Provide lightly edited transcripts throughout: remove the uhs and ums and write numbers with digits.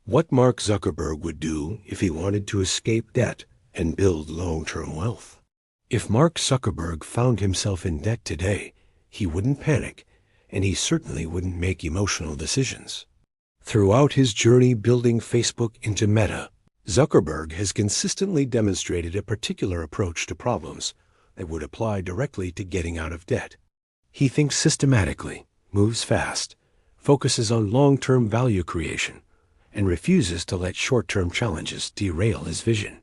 What Mark Zuckerberg would do if he wanted to escape debt and build long-term wealth. If Mark Zuckerberg found himself in debt today, he wouldn't panic, and he certainly wouldn't make emotional decisions. Throughout his journey building Facebook into Meta, Zuckerberg has consistently demonstrated a particular approach to problems that would apply directly to getting out of debt. He thinks systematically, moves fast, focuses on long-term value creation, and refuses to let short-term challenges derail his vision.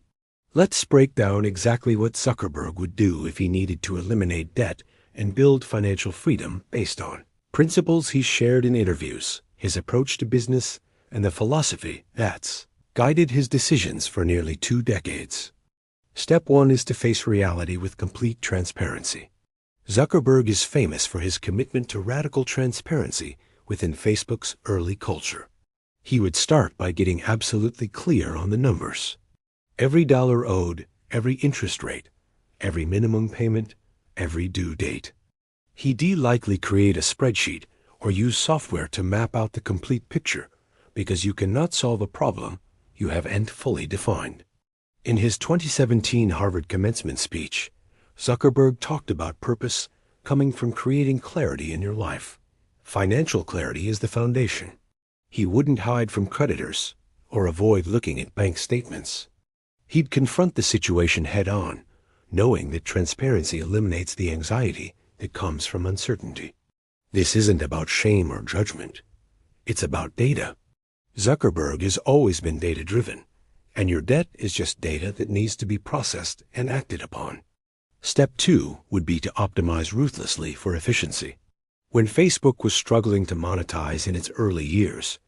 Let's break down exactly what Zuckerberg would do if he needed to eliminate debt and build financial freedom based on principles he shared in interviews, his approach to business, and the philosophy that's guided his decisions for nearly 2 decades. Step 1 is to face reality with complete transparency. Zuckerberg is famous for his commitment to radical transparency within Facebook's early culture. He would start by getting absolutely clear on the numbers. Every dollar owed, every interest rate, every minimum payment, every due date. He'd likely create a spreadsheet or use software to map out the complete picture, because you cannot solve a problem you haven't fully defined. In his 2017 Harvard commencement speech, Zuckerberg talked about purpose coming from creating clarity in your life. Financial clarity is the foundation. He wouldn't hide from creditors or avoid looking at bank statements. He'd confront the situation head-on, knowing that transparency eliminates the anxiety that comes from uncertainty. This isn't about shame or judgment. It's about data. Zuckerberg has always been data-driven, and your debt is just data that needs to be processed and acted upon. Step 2 would be to optimize ruthlessly for efficiency. When Facebook was struggling to monetize in its early years,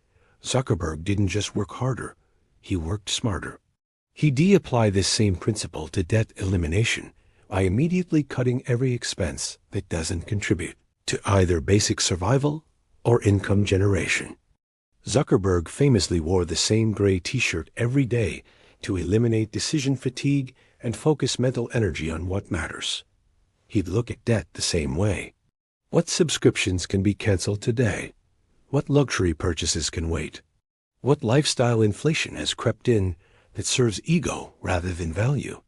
Zuckerberg didn't just work harder, he worked smarter. He'd apply this same principle to debt elimination by immediately cutting every expense that doesn't contribute to either basic survival or income generation. Zuckerberg famously wore the same gray t-shirt every day to eliminate decision fatigue and focus mental energy on what matters. He'd look at debt the same way. What subscriptions can be canceled today? What luxury purchases can wait? What lifestyle inflation has crept in that serves ego rather than value?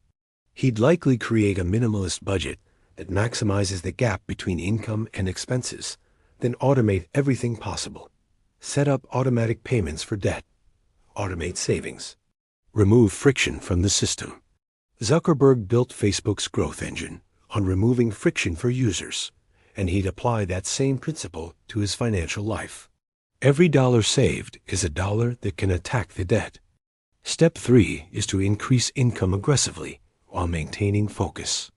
He'd likely create a minimalist budget that maximizes the gap between income and expenses, then automate everything possible. Set up automatic payments for debt. Automate savings. Remove friction from the system. Zuckerberg built Facebook's growth engine on removing friction for users, and he'd apply that same principle to his financial life. Every dollar saved is a dollar that can attack the debt. Step 3 is to increase income aggressively while maintaining focus.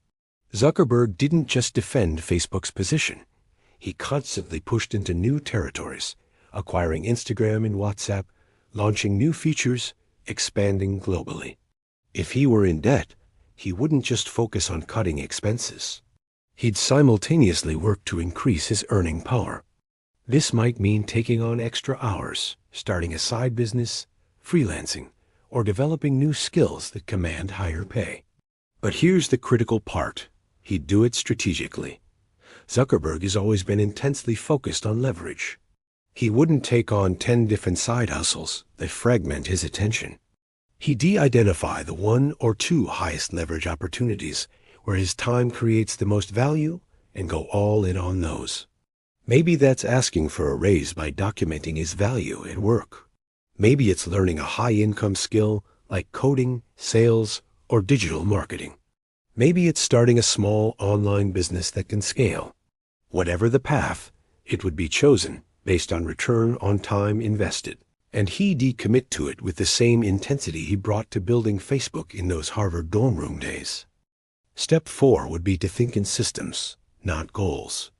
Zuckerberg didn't just defend Facebook's position. He constantly pushed into new territories, acquiring Instagram and WhatsApp, launching new features, expanding globally. If he were in debt, he wouldn't just focus on cutting expenses. He'd simultaneously work to increase his earning power. This might mean taking on extra hours, starting a side business, freelancing, or developing new skills that command higher pay. But here's the critical part. He'd do it strategically. Zuckerberg has always been intensely focused on leverage. He wouldn't take on 10 different side hustles that fragment his attention. He'd de-identify the 1 or 2 highest leverage opportunities where his time creates the most value and go all in on those. Maybe that's asking for a raise by documenting his value at work. Maybe it's learning a high-income skill like coding, sales, or digital marketing. Maybe it's starting a small online business that can scale. Whatever the path, it would be chosen based on return on time invested, and he'd decommit to it with the same intensity he brought to building Facebook in those Harvard dorm room days. Step 4 would be to think in systems, not goals.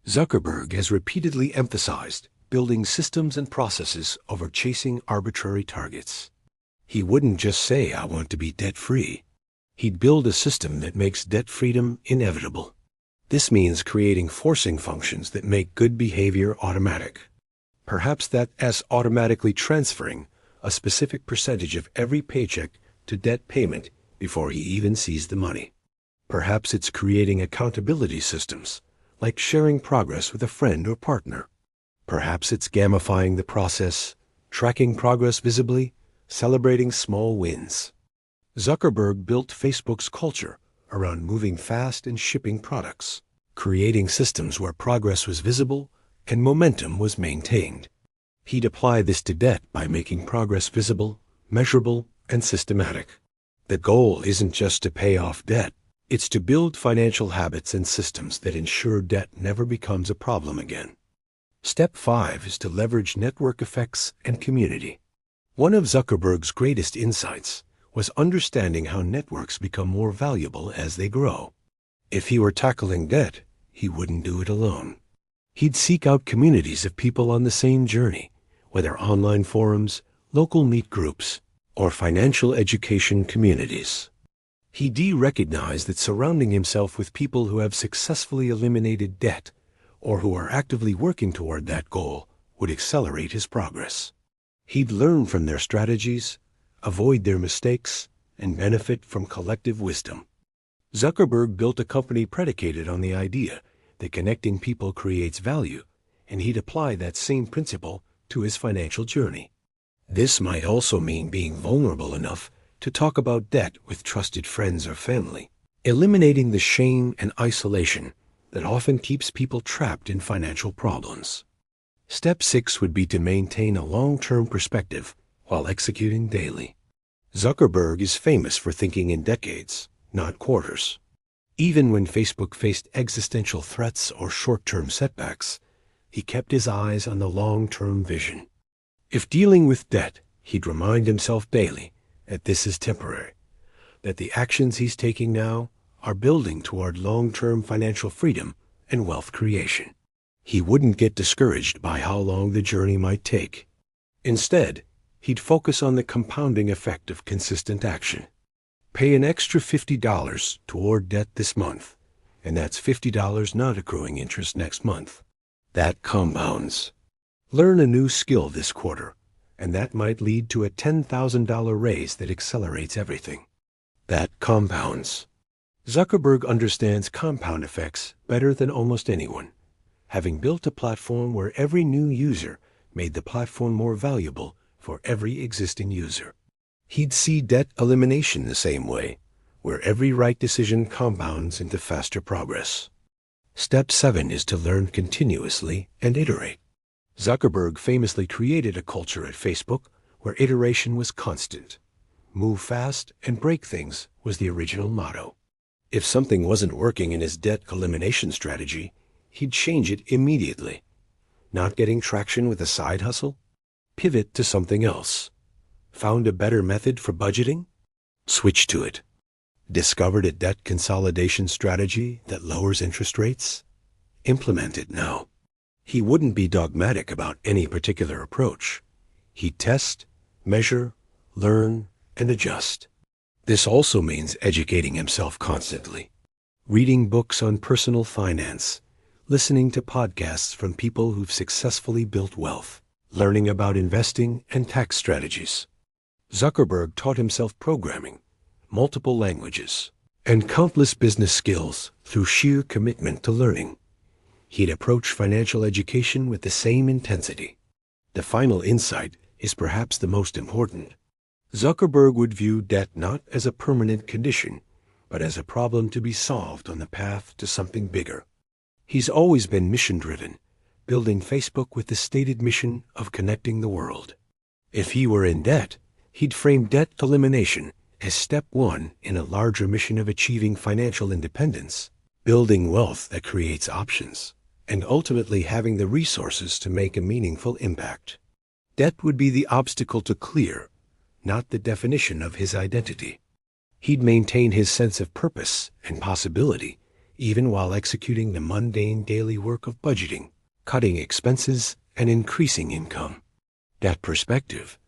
Zuckerberg has repeatedly emphasized building systems and processes over chasing arbitrary targets. He wouldn't just say, "I want to be debt-free." He'd build a system that makes debt freedom inevitable. This means creating forcing functions that make good behavior automatic. Perhaps that's automatically transferring a specific percentage of every paycheck to debt payment before he even sees the money. Perhaps it's creating accountability systems, like sharing progress with a friend or partner. Perhaps it's gamifying the process, tracking progress visibly, celebrating small wins. Zuckerberg built Facebook's culture around moving fast and shipping products, creating systems where progress was visible and momentum was maintained. He'd apply this to debt by making progress visible, measurable, and systematic. The goal isn't just to pay off debt, it's to build financial habits and systems that ensure debt never becomes a problem again. Step 5 is to leverage network effects and community. One of Zuckerberg's greatest insights was understanding how networks become more valuable as they grow. If he were tackling debt, he wouldn't do it alone. He'd seek out communities of people on the same journey, whether online forums, local meet groups, or financial education communities. He recognized that surrounding himself with people who have successfully eliminated debt or who are actively working toward that goal would accelerate his progress. He'd learn from their strategies, avoid their mistakes, and benefit from collective wisdom. Zuckerberg built a company predicated on the idea that connecting people creates value, and he'd apply that same principle to his financial journey. This might also mean being vulnerable enough to talk about debt with trusted friends or family, eliminating the shame and isolation that often keeps people trapped in financial problems. Step 6 would be to maintain a long-term perspective while executing daily. Zuckerberg is famous for thinking in decades, not quarters. Even when Facebook faced existential threats or short-term setbacks, he kept his eyes on the long-term vision. If dealing with debt, he'd remind himself daily that this is temporary, that the actions he's taking now are building toward long-term financial freedom and wealth creation. He wouldn't get discouraged by how long the journey might take. Instead, he'd focus on the compounding effect of consistent action. Pay an extra $50 toward debt this month, and that's $50 not accruing interest next month. That compounds. Learn a new skill this quarter, and that might lead to a $10,000 raise that accelerates everything. That compounds. Zuckerberg understands compound effects better than almost anyone, having built a platform where every new user made the platform more valuable for every existing user. He'd see debt elimination the same way, where every right decision compounds into faster progress. Step 7 is to learn continuously and iterate. Zuckerberg famously created a culture at Facebook where iteration was constant. Move fast and break things was the original motto. If something wasn't working in his debt elimination strategy, he'd change it immediately. Not getting traction with a side hustle? Pivot to something else. Found a better method for budgeting? Switch to it. Discovered a debt consolidation strategy that lowers interest rates? Implement it now. He wouldn't be dogmatic about any particular approach. He'd test, measure, learn, and adjust. This also means educating himself constantly. Reading books on personal finance, listening to podcasts from people who've successfully built wealth, learning about investing and tax strategies. Zuckerberg taught himself programming, multiple languages, and countless business skills through sheer commitment to learning. He'd approach financial education with the same intensity. The final insight is perhaps the most important. Zuckerberg would view debt not as a permanent condition, but as a problem to be solved on the path to something bigger. He's always been mission-driven, building Facebook with the stated mission of connecting the world. If he were in debt, he'd frame debt elimination as step 1 in a larger mission of achieving financial independence, building wealth that creates options, and ultimately having the resources to make a meaningful impact. Debt would be the obstacle to clear, not the definition of his identity. He'd maintain his sense of purpose and possibility, even while executing the mundane daily work of budgeting, cutting expenses, and increasing income. That perspective,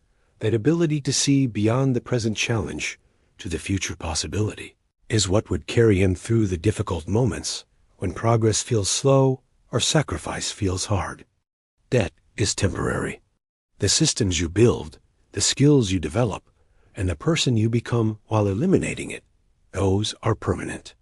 that ability to see beyond the present challenge to the future possibility, is what would carry him through the difficult moments when progress feels slow or sacrifice feels hard. Debt is temporary. The systems you build, the skills you develop, and the person you become while eliminating it, those are permanent.